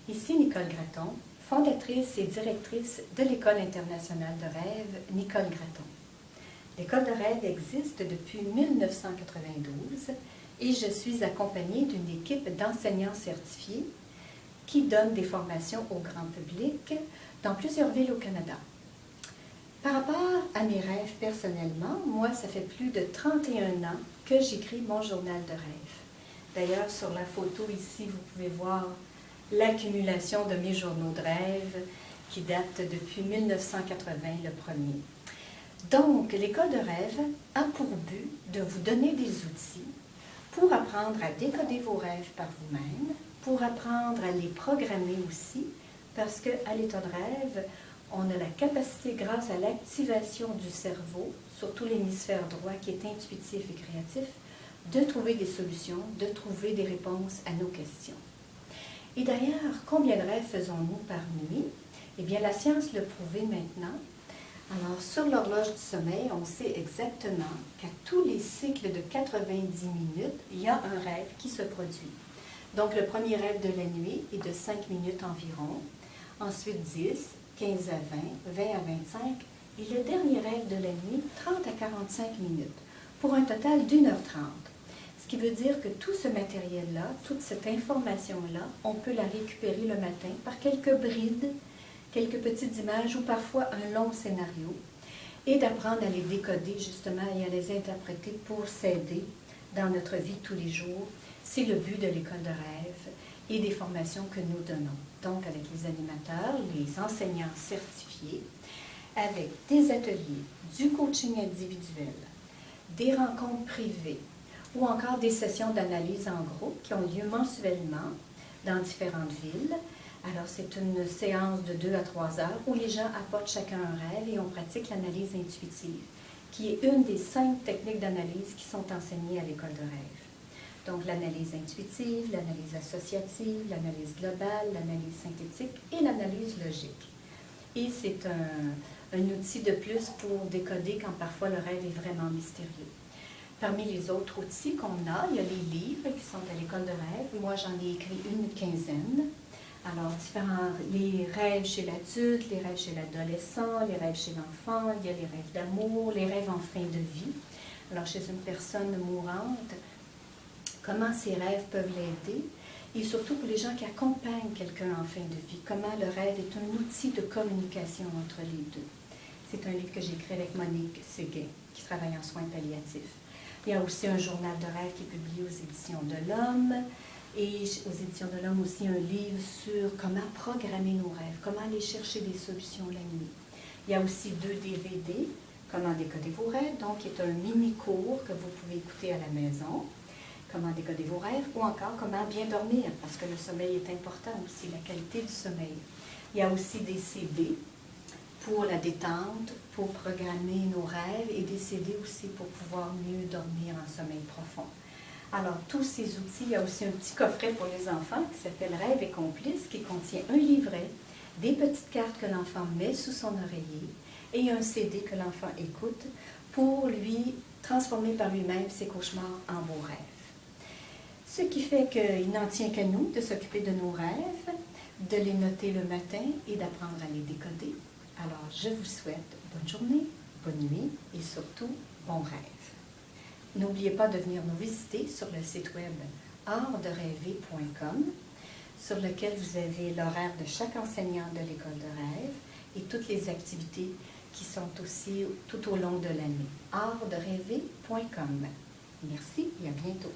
Ici Nicole Gratton, fondatrice et directrice de l'École internationale de rêve Nicole Gratton. L'École de rêve existe depuis 1992 et je suis accompagnée d'une équipe d'enseignants certifiés qui donnent des formations au grand public dans plusieurs villes au Canada. Par rapport à mes rêves personnellement, moi, ça fait plus de 31 ans que j'écris mon journal de rêve. D'ailleurs, sur la photo ici, vous pouvez voir l'accumulation de mes journaux de rêve qui datent depuis 1980, le premier. Donc, l'École de rêve a pour but de vous donner des outils pour apprendre à décoder vos rêves par vous-même, pour apprendre à les programmer aussi, parce qu'à l'état de rêve, on a la capacité, grâce à l'activation du cerveau, surtout l'hémisphère droit qui est intuitif et créatif, de trouver des solutions, de trouver des réponses à nos questions. Et d'ailleurs, combien de rêves faisons-nous par nuit? Eh bien, la science l'a prouvé maintenant. Alors, sur l'horloge du sommeil, on sait exactement qu'à tous les cycles de 90 minutes, il y a un rêve qui se produit. Donc, le premier rêve de la nuit est de 5 minutes environ, ensuite 10, 15 à 20, 20 à 25, et le dernier rêve de la nuit, 30 à 45 minutes, pour un total d'1h30. Ce qui veut dire que tout ce matériel-là, toute cette information-là, on peut la récupérer le matin par quelques brides, quelques petites images ou parfois un long scénario, et d'apprendre à les décoder justement et à les interpréter pour s'aider dans notre vie tous les jours. C'est le but de l'École de rêve et des formations que nous donnons. Donc avec les animateurs, les enseignants certifiés, avec des ateliers, du coaching individuel, des rencontres privées ou encore des sessions d'analyse en groupe qui ont lieu mensuellement dans différentes villes. Alors c'est une séance de 2 à 3 heures où les gens apportent chacun un rêve et on pratique l'analyse intuitive, qui est une des 5 techniques d'analyse qui sont enseignées à l'École de rêve. Donc l'analyse intuitive, l'analyse associative, l'analyse globale, l'analyse synthétique et l'analyse logique. Et c'est un outil de plus pour décoder quand parfois le rêve est vraiment mystérieux. Parmi les autres outils qu'on a, il y a les livres qui sont à l'École de rêve. Moi, j'en ai écrit une quinzaine. Alors, les rêves chez l'adulte, les rêves chez l'adolescent, les rêves chez l'enfant, il y a les rêves d'amour, les rêves en fin de vie. Alors, chez une personne mourante, comment ces rêves peuvent l'aider, et surtout pour les gens qui accompagnent quelqu'un en fin de vie, comment le rêve est un outil de communication entre les deux. C'est un livre que j'ai écrit avec Monique Séguin, qui travaille en soins palliatifs. Il y a aussi un journal de rêve qui est publié aux Éditions de l'Homme, et aux Éditions de l'Homme aussi un livre sur comment programmer nos rêves, comment aller chercher des solutions la nuit. Il y a aussi 2 DVD, comment décoder vos rêves, donc qui est un mini-cours que vous pouvez écouter à la maison. Comment décoder vos rêves, ou encore comment bien dormir, parce que le sommeil est important aussi, la qualité du sommeil. Il y a aussi des CD pour la détente, pour programmer nos rêves, et des CD aussi pour pouvoir mieux dormir en sommeil profond. Alors, tous ces outils, il y a aussi un petit coffret pour les enfants qui s'appelle Rêve et complice, qui contient un livret, des petites cartes que l'enfant met sous son oreiller, et un CD que l'enfant écoute pour lui transformer par lui-même ses cauchemars en beaux rêves. Ce qui fait qu'il n'en tient qu'à nous de s'occuper de nos rêves, de les noter le matin et d'apprendre à les décoder. Alors, je vous souhaite bonne journée, bonne nuit et surtout, bon rêve. N'oubliez pas de venir nous visiter sur le site web artderêver.com, sur lequel vous avez l'horaire de chaque enseignant de l'École de rêve et toutes les activités qui sont aussi tout au long de l'année. artderêver.com. Merci et à bientôt.